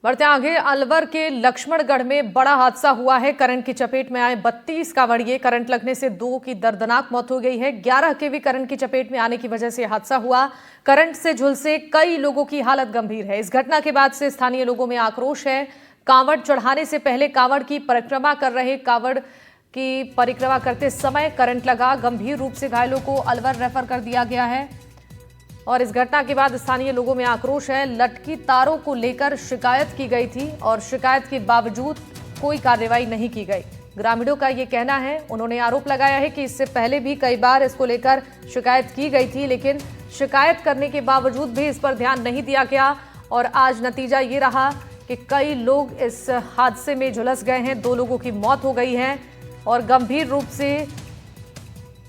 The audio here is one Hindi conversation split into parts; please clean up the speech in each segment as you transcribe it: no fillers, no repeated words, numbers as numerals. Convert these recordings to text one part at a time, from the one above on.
बढ़ते आगे, अलवर के लक्ष्मणगढ़ में बड़ा हादसा हुआ है। करंट की चपेट में आए 32 कांवड़िए। करंट लगने से 2 की दर्दनाक मौत हो गई है। 11 केवी करंट की चपेट में आने की वजह से हादसा हुआ। करंट से झुलसे कई लोगों की हालत गंभीर है। इस घटना के बाद से स्थानीय लोगों में आक्रोश है। कांवड़ चढ़ाने से पहले कांवड़ की परिक्रमा कर रहे कांवड़ की परिक्रमा करते समय करंट लगा। गंभीर रूप से घायलों को अलवर रेफर कर दिया गया है। और इस घटना के बाद स्थानीय लोगों में आक्रोश है। लटकी तारों को लेकर शिकायत की गई थी और शिकायत के बावजूद कोई कार्रवाई नहीं की गई। ग्रामीणों का ये कहना है। उन्होंने आरोप लगाया है कि इससे पहले भी कई बार इसको लेकर शिकायत की गई थी, लेकिन शिकायत करने के बावजूद भी इस पर ध्यान नहीं दिया गया। और आज नतीजा ये रहा कि कई लोग इस हादसे में झुलस गए हैं। 2 लोगों की मौत हो गई है और गंभीर रूप से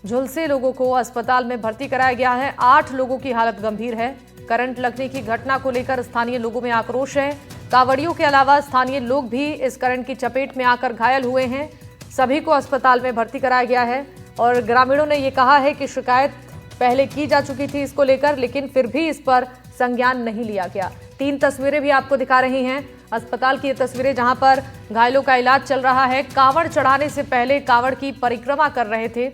झुलसे लोगों को अस्पताल में भर्ती कराया गया है। 8 लोगों की हालत गंभीर है। करंट लगने की घटना को लेकर स्थानीय लोगों में आक्रोश है। कांवड़ियों के अलावा स्थानीय लोग भी इस करंट की चपेट में आकर घायल हुए हैं। सभी को अस्पताल में भर्ती कराया गया है और ग्रामीणों ने ये कहा है कि शिकायत पहले की जा चुकी थी इसको लेकर, लेकिन फिर भी इस पर संज्ञान नहीं लिया गया। 3 तस्वीरें भी आपको दिखा रही हैं। अस्पताल की ये तस्वीरें जहां पर घायलों का इलाज चल रहा है। कांवड़ चढ़ाने से पहले कांवड़ की परिक्रमा कर रहे थे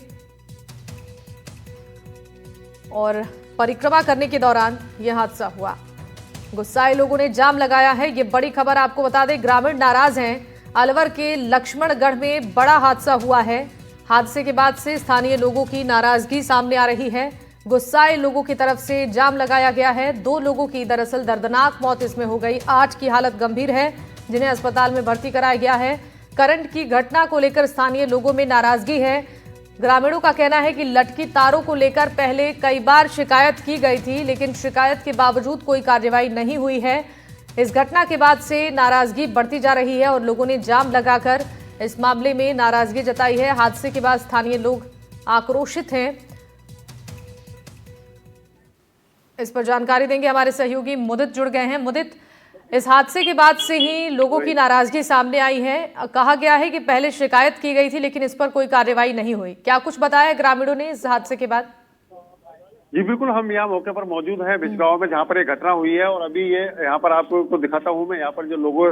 और परिक्रमा करने के दौरान यह हादसा हुआ। गुस्साए लोगों ने जाम लगाया है। ये बड़ी खबर आपको बता दें, ग्रामीण नाराज हैं। अलवर के लक्ष्मणगढ़ में बड़ा हादसा हुआ है। हादसे के बाद से स्थानीय लोगों की नाराजगी सामने आ रही है। गुस्साए लोगों की तरफ से जाम लगाया गया है। 2 लोगों की दरअसल दर्दनाक मौत इसमें हो गई। 8 की हालत गंभीर है, जिन्हें अस्पताल में भर्ती कराया गया है। करंट की घटना को लेकर स्थानीय लोगों में नाराजगी है। ग्रामीणों का कहना है कि लटकी तारों को लेकर पहले कई बार शिकायत की गई थी, लेकिन शिकायत के बावजूद कोई कार्रवाई नहीं हुई है। इस घटना के बाद से नाराजगी बढ़ती जा रही है और लोगों ने जाम लगाकर इस मामले में नाराजगी जताई है। हादसे के बाद स्थानीय लोग आक्रोशित हैं। इस पर जानकारी देंगे हमारे सहयोगी मुदित जुड़ गए हैं। मुदित, इस हादसे के बाद से ही लोगों की नाराजगी सामने आई है। कहा गया है कि पहले शिकायत की गई थी, लेकिन इस पर कोई कार्रवाई नहीं हुई। क्या कुछ बताया ग्रामीणों ने इस हादसे के बाद? जी बिल्कुल, हम यहाँ मौके पर मौजूद हैं बिजगांव में, जहाँ पर ये घटना हुई है। और अभी ये यहाँ पर आपको दिखाता हूँ मैं, यहाँ पर जो लोगों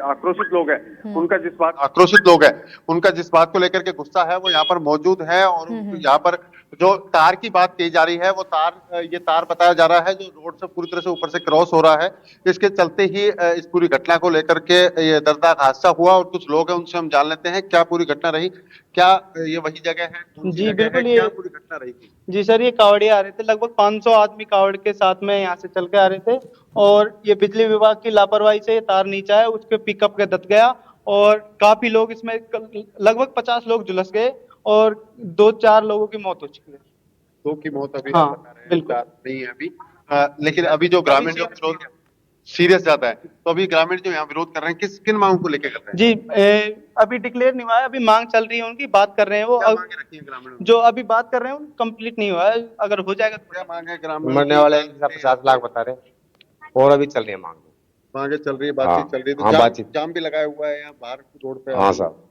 आक्रोशित लोग हैं उनका जिस बात को लेकर के गुस्सा है वो यहाँ पर मौजूद है। और यहाँ पर जो तार की बात की जा रही है वो ये तार बताया जा रहा है जो रोड से पूरी तरह से ऊपर से क्रॉस हो रहा है। इसके चलते ही इस पूरी घटना को लेकर के ये दर्दनाक हादसा हुआ। और कुछ लोग हैं, उनसे हम जान लेते हैं क्या पूरी घटना रही। क्या ये वही जगह है? जी बिल्कुल, ये क्या पूरी घटना रही थी? जी सर, ये कावड़िए आ रहे थे। लगभग 500 आदमी कावड़ के साथ में यहाँ से चल के आ रहे थे और ये बिजली विभाग की लापरवाही से ये तार नीचे आया, उसके पिकअप के दत गया और काफी लोग इसमें लगभग 50 लोग झुलस गए और 2-4 लोगों की मौत हो चुकी है। 2 की मौत अभी हाँ, बता रहे हैं, बिल्कुल नहीं है अभी। लेकिन अभी जो ग्रामीण जो विरोध सीरियस ज्यादा है, तो अभी ग्रामीण जो यहाँ विरोध कर रहे हैं किन मांगों को लेकर कर रहे हैं? जी अभी डिक्लेयर नहीं हुआ है, अभी मांग चल रही है, उनकी बात कर रहे हैं वो। क्या मांगे रखी है ग्रामीणों ने? जो अभी बात कर रहे हैं कंप्लीट नहीं हुआ है, अगर हो जाएगा तो। क्या मांग है ग्रामीण? मरने वाले 50 लाख बता रहे और अभी चल रही है मांगे चल रही है, बातचीत चल रही है। तो हाँ, बातचीत। जाम भी लगाया हुआ है यहाँ बाहर रोड पे। हाँ साहब,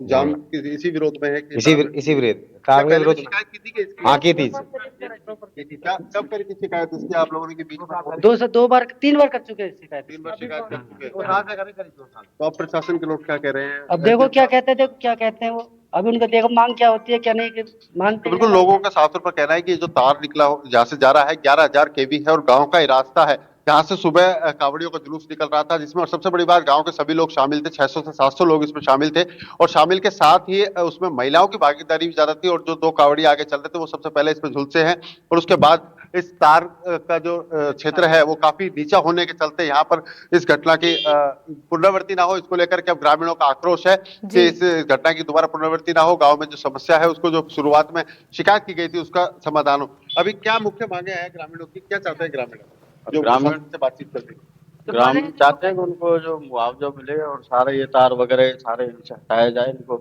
जाम इसी विरोध में है कि इसी विरोध कार के विरोध में। शिकायत की थी कि इसकी? हाँ, की थी। क्या कब करी थी शिकायत इसकी आप लोगों ने के बीच में? 3 बार कर चुके हैं शिकायत। 3 बार शिकायत कर चुके हैं। तो अब प्रशासन के लोग क्या कह रहे हैं? अब देखो क्या कहते हैं वो। अभी उनका देखो मांग क्या होती है क्या नहीं मांग। तो बिल्कुल लोगों का साफ तौर पर कहना है कि जो तार निकला हो जहाँ से जा रहा है 11,000 केवी है और गांव का ही रास्ता है। यहाँ से सुबह कावड़ियों का जुलूस निकल रहा था, जिसमें और सबसे बड़ी बात गांव के सभी लोग शामिल थे। 600 से 700 लोग इसमें शामिल थे और शामिल के साथ ही उसमें महिलाओं की भागीदारी भी ज्यादा थी। और जो 2 कावड़ी आगे चल रहे थे वो सबसे पहले इसमें झुलसे हैं। और उसके बाद इस तार का जो क्षेत्र है वो काफी नीचा होने के चलते यहाँ पर इस घटना की पुनरावृत्ति ना हो, इसको लेकर के अब ग्रामीणों का आक्रोश है कि इस घटना की दोबारा पुनरावृत्ति ना हो। गाँव में जो समस्या है उसको जो शुरुआत में शिकायत की गई थी उसका समाधान हो। अभी क्या मुख्य मांगे हैं ग्रामीणों की, क्या चाहते हैं ग्रामीण जो ग्रामीण से बातचीत करते हैं? ग्रामीण चाहते हैं कि उनको जो मुआवजा मिले और सारे ये तार वगैरह सारे इनसे हटाया जाए। इनको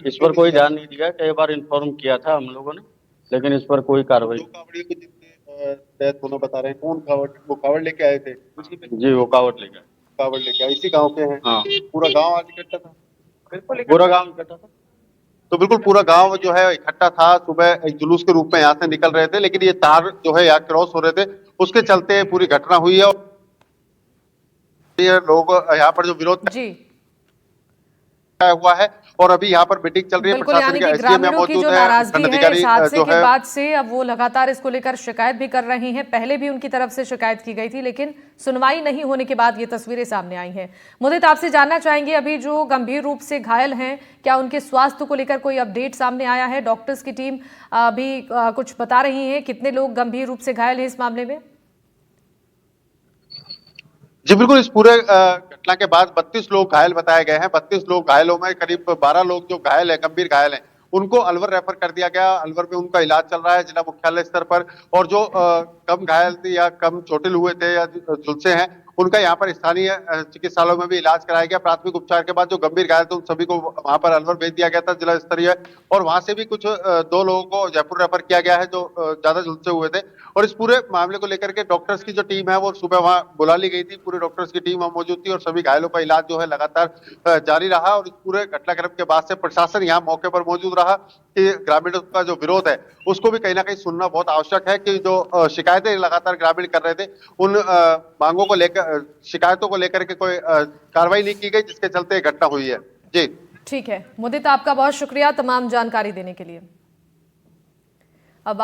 इस पर कोई ध्यान नहीं दिया। कई बार इन्फॉर्म किया था हम लोगों ने, लेकिन इस पर कोई कार्रवाई। डेथ होना बता रहे हैं, कौन वो कावड़ लेके आए थे? जी वो कावड़ लेके आए, इसी गाँव के हैं? हाँ, पूरा गाँव आज इकट्ठा था? बिल्कुल पूरा गाँव इकट्ठा था। तो बिल्कुल पूरा गांव जो है इकट्ठा था। सुबह एक जुलूस के रूप में यहाँ से निकल रहे थे, लेकिन ये तार जो है यहाँ क्रॉस हो रहे थे, उसके चलते पूरी घटना हुई है। ये लोग यहाँ पर जो विरोध जी हुआ है और अभी यहाँ पर मीटिंग चल रही है। बिल्कुल, प्रशासन यानी के कि एसडीएम यहाँ ग्रामीणों की मौजूद जो है, नाराजगी है इस दंडाधिकारी हादसे जो के है बाद से, अब वो लगातार इसको लेकर शिकायत भी कर रही हैं। पहले भी उनकी तरफ से शिकायत की गई थी, लेकिन सुनवाई नहीं होने के बाद ये तस्वीरें सामने आई हैं। मुदित, आपसे जानना चाहेंगे, अभी जो गंभीर रूप से घायल हैं, क्या उनके स्वास्थ्य को लेकर कोई अपडेट सामने आया है? डॉक्टर्स की टीम अभी कुछ बता रही है, कितने लोग गंभीर रूप से घायल हैं इस मामले में? जी बिल्कुल, इस पूरे घटना के बाद 32 लोग घायल बताए गए हैं। 32 लोग घायलों में करीब 12 लोग जो घायल है, गंभीर घायल हैं, उनको अलवर रेफर कर दिया गया। अलवर में उनका इलाज चल रहा है जिला मुख्यालय स्तर पर। और जो कम घायल थे या कम चोटिल हुए थे या झुलसे हैं, उनका यहाँ पर स्थानीय चिकित्सालयों में भी इलाज कराया गया। प्राथमिक उपचार के बाद जो गंभीर घायल थे उन सभी को वहां पर अलवर भेज दिया गया था जिला स्तरीय, और वहां से भी कुछ 2 लोगों को जयपुर रेफर किया गया है जो ज्यादा झुलसे हुए थे। और इस पूरे मामले को लेकर के डॉक्टर्स की जो टीम है वो सुबह वहां बुला ली गई थी। पूरे डॉक्टर्स की टीम वहां मौजूद थी और सभी घायलों का इलाज जो है लगातार जारी रहा। और इस पूरे घटनाक्रम के बाद से प्रशासन यहाँ मौके पर मौजूद रहा कि ग्रामीणों का जो विरोध है उसको भी कहीं ना कहीं सुनना बहुत आवश्यक है कि जो शिकायतें लगातार ग्रामीण कर रहे थे, उन मांगों को लेकर, शिकायतों को लेकर के कोई कार्रवाई नहीं की गई, जिसके चलते घटना हुई है। जी ठीक है मुदित, आपका बहुत शुक्रिया तमाम जानकारी देने के लिए। अब